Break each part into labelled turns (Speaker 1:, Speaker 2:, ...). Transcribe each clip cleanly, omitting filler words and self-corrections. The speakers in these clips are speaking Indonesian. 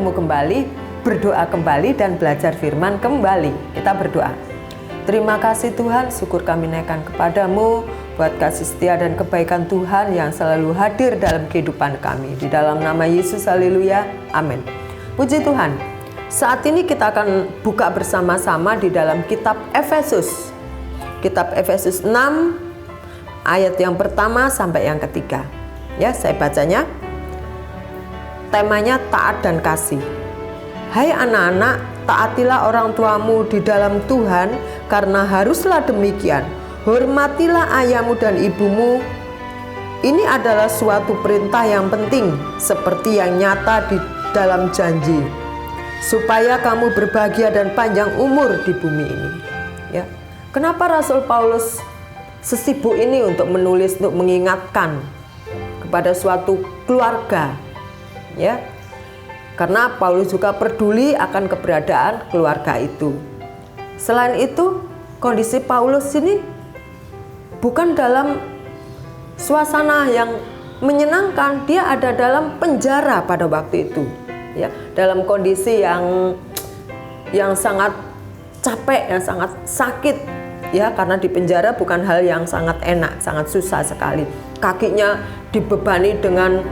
Speaker 1: bertemu kembali, berdoa kembali, dan belajar firman kembali. Kita berdoa. Terima kasih Tuhan, syukur kami naikkan kepadamu buat kasih setia dan kebaikan Tuhan yang selalu hadir dalam kehidupan kami. Di dalam nama Yesus, haleluya, amin. Puji Tuhan. Saat ini kita akan buka bersama-sama di dalam kitab Efesus. Kitab Efesus 6 ayat yang pertama sampai yang ketiga. Ya, saya bacanya. Temanya taat dan kasih. Hai anak-anak, taatilah orang tuamu di dalam Tuhan, karena haruslah demikian. Hormatilah ayahmu dan ibumu. Ini adalah suatu perintah yang penting, seperti yang nyata di dalam janji, supaya kamu berbahagia dan panjang umur di bumi ini. Ya. Kenapa Rasul Paulus sesibuk ini untuk menulis, untuk mengingatkan kepada suatu keluarga? Ya. Karena Paulus juga peduli akan keberadaan keluarga itu. Selain itu, kondisi Paulus ini bukan dalam suasana yang menyenangkan. Dia ada dalam penjara pada waktu itu, ya, dalam kondisi yang sangat capek, yang sangat sakit, ya, karena di penjara bukan hal yang sangat enak, sangat susah sekali. Kakinya dibebani dengan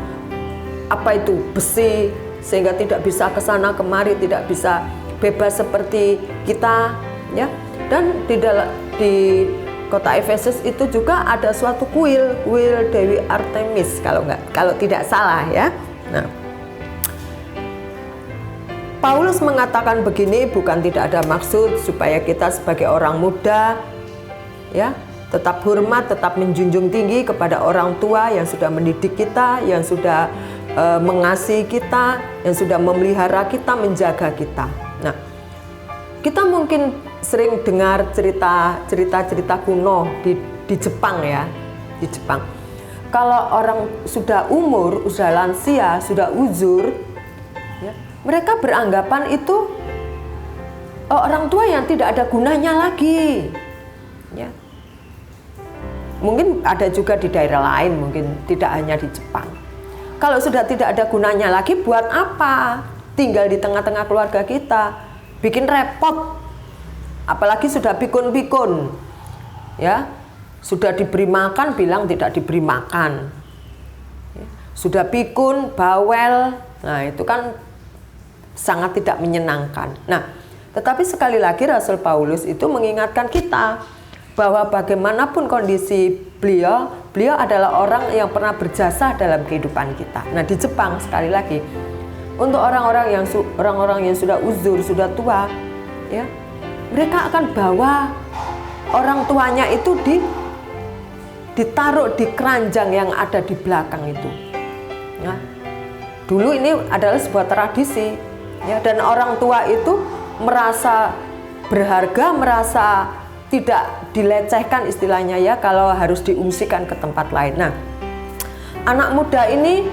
Speaker 1: besi, sehingga tidak bisa ke sana kemari, tidak bisa bebas seperti kita, ya. Dan di kota Efesus itu juga ada suatu kuil Dewi Artemis kalau tidak salah, ya. Nah, Paulus mengatakan begini bukan tidak ada maksud supaya kita sebagai orang muda, ya, tetap hormat, tetap menjunjung tinggi kepada orang tua yang sudah mendidik kita, yang sudah mengasihi kita, yang sudah memelihara kita, menjaga kita. Nah, kita mungkin sering dengar cerita kuno di Jepang, ya, di Jepang. Kalau orang sudah umur, sudah lansia, sudah uzur, ya, mereka beranggapan itu orang tua yang tidak ada gunanya lagi, ya. Mungkin ada juga di daerah lain, mungkin tidak hanya di Jepang. Kalau sudah tidak ada gunanya lagi, buat apa tinggal di tengah-tengah keluarga kita? Bikin repot. Apalagi sudah pikun-pikun, ya, sudah diberi makan bilang tidak diberi makan, ya. Sudah pikun, bawel, nah itu kan sangat tidak menyenangkan. Nah, tetapi sekali lagi Rasul Paulus itu mengingatkan kita bahwa bagaimanapun kondisi beliau adalah orang yang pernah berjasa dalam kehidupan kita. Nah, di Jepang sekali lagi, untuk orang-orang yang sudah uzur, sudah tua, ya, mereka akan bawa orang tuanya itu ditaruh di keranjang yang ada di belakang itu. Ya. Dulu ini adalah sebuah tradisi, ya, dan orang tua itu merasa berharga, merasa tidak dilecehkan istilahnya, ya, kalau harus diungsikan ke tempat lain. Nah, anak muda ini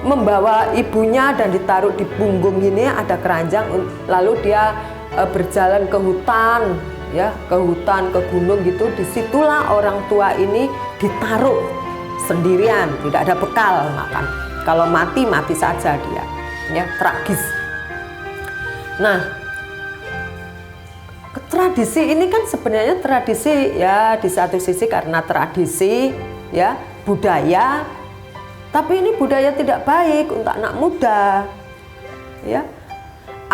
Speaker 1: membawa ibunya dan ditaruh di punggung ini, ada keranjang, lalu dia berjalan ke hutan, ya, ke hutan, ke gunung gitu. Disitulah orang tua ini ditaruh sendirian, tidak ada bekal makan. Kalau mati saja dia, ya, tragis. Nah, tradisi ini kan sebenarnya tradisi, ya, di satu sisi karena tradisi, ya, budaya, tapi ini budaya tidak baik untuk anak muda, ya.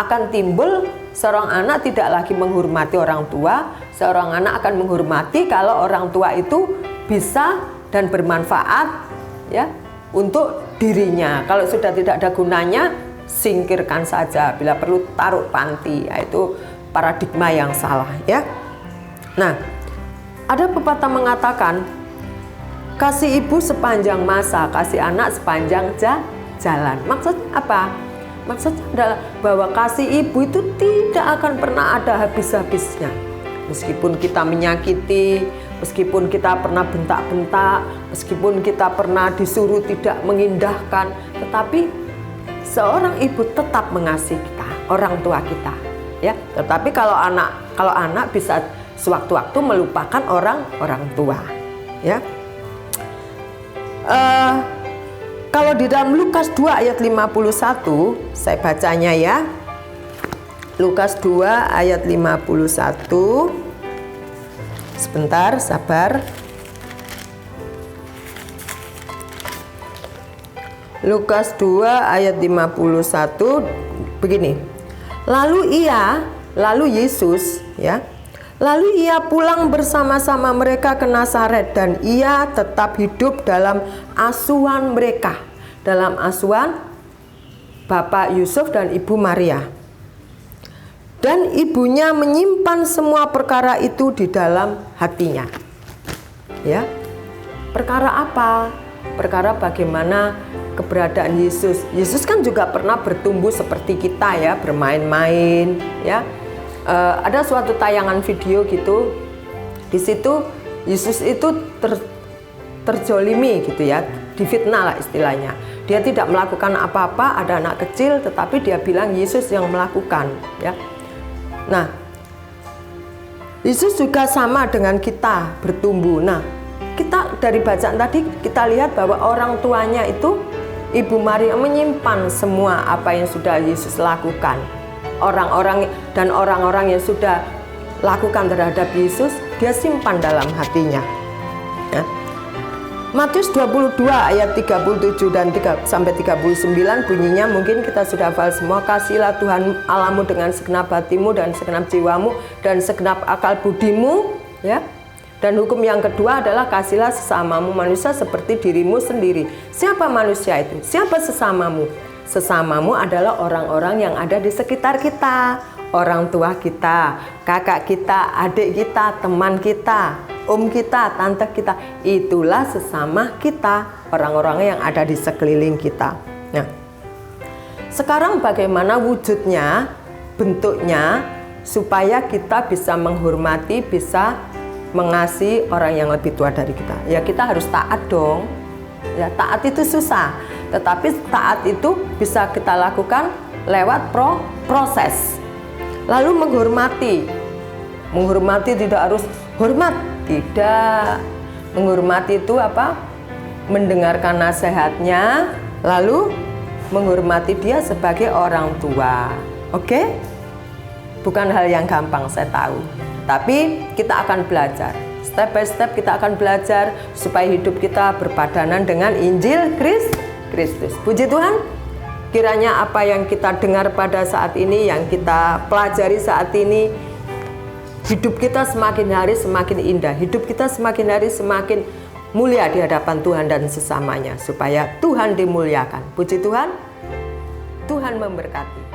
Speaker 1: Akan timbul seorang anak tidak lagi menghormati orang tua. Seorang anak akan menghormati kalau orang tua itu bisa dan bermanfaat, ya, untuk dirinya. Kalau sudah tidak ada gunanya, singkirkan saja, bila perlu taruh panti. Ya, itu paradigma yang salah, ya. Nah, ada pepatah mengatakan, kasih ibu sepanjang masa, kasih anak sepanjang jalan. Maksudnya apa? Maksudnya adalah bahwa kasih ibu itu tidak akan pernah ada habis-habisnya. Meskipun kita menyakiti, meskipun kita pernah bentak-bentak, meskipun kita pernah disuruh tidak mengindahkan, tetapi seorang ibu tetap mengasihi kita, orang tua kita, ya. Tetapi kalau anak bisa sewaktu-waktu melupakan orang tua, ya. Kalau di dalam Lukas 2 ayat 51, saya bacanya ya. Lukas 2 ayat 51. Sebentar, sabar. Lukas 2 ayat 51 begini. Lalu Yesus ya. Lalu ia pulang bersama-sama mereka ke Nazaret dan ia tetap hidup dalam asuhan mereka, dalam asuhan Bapak Yusuf dan Ibu Maria. Dan ibunya menyimpan semua perkara itu di dalam hatinya. Ya. Perkara apa? Perkara bagaimana keberadaan Yesus. Yesus kan juga pernah bertumbuh seperti kita ya, bermain-main ya. Ada suatu tayangan video gitu, di situ Yesus itu terjolimi gitu ya, difitnah lah istilahnya. Dia tidak melakukan apa-apa, ada anak kecil, tetapi dia bilang Yesus yang melakukan ya. Nah, Yesus juga sama dengan kita bertumbuh. Nah, kita dari bacaan tadi kita lihat bahwa orang tuanya itu Ibu Maria menyimpan semua apa yang sudah Yesus lakukan. Orang-orang yang sudah lakukan terhadap Yesus, dia simpan dalam hatinya. Ya. Matius 22 ayat 37 dan sampai 39 bunyinya mungkin kita sudah hafal semua. Kasihilah Tuhan Allahmu dengan segenap hatimu dan segenap jiwamu dan segenap akal budimu, ya. Dan hukum yang kedua adalah kasihilah sesamamu manusia seperti dirimu sendiri. Siapa manusia itu? Siapa sesamamu? Sesamamu adalah orang-orang yang ada di sekitar kita, orang tua kita, kakak kita, adik kita, teman kita, om kita, tante kita. Itulah sesama kita, orang-orang yang ada di sekeliling kita. Nah, sekarang bagaimana wujudnya, bentuknya, supaya kita bisa menghormati, bisa mengasihi orang yang lebih tua dari kita. Ya kita harus taat dong. Ya taat itu susah, tetapi taat itu bisa kita lakukan lewat proses. Lalu menghormati tidak harus hormat, tidak. Menghormati itu apa? Mendengarkan nasihatnya, lalu menghormati dia sebagai orang tua. Oke? Bukan hal yang gampang, saya tahu. Tapi kita akan belajar. Step by step kita akan belajar supaya hidup kita berpadanan dengan Injil Kristus. Puji Tuhan, kiranya apa yang kita dengar pada saat ini, yang kita pelajari saat ini, hidup kita semakin hari semakin indah, hidup kita semakin hari semakin mulia di hadapan Tuhan dan sesamanya, supaya Tuhan dimuliakan. Puji Tuhan, Tuhan memberkati.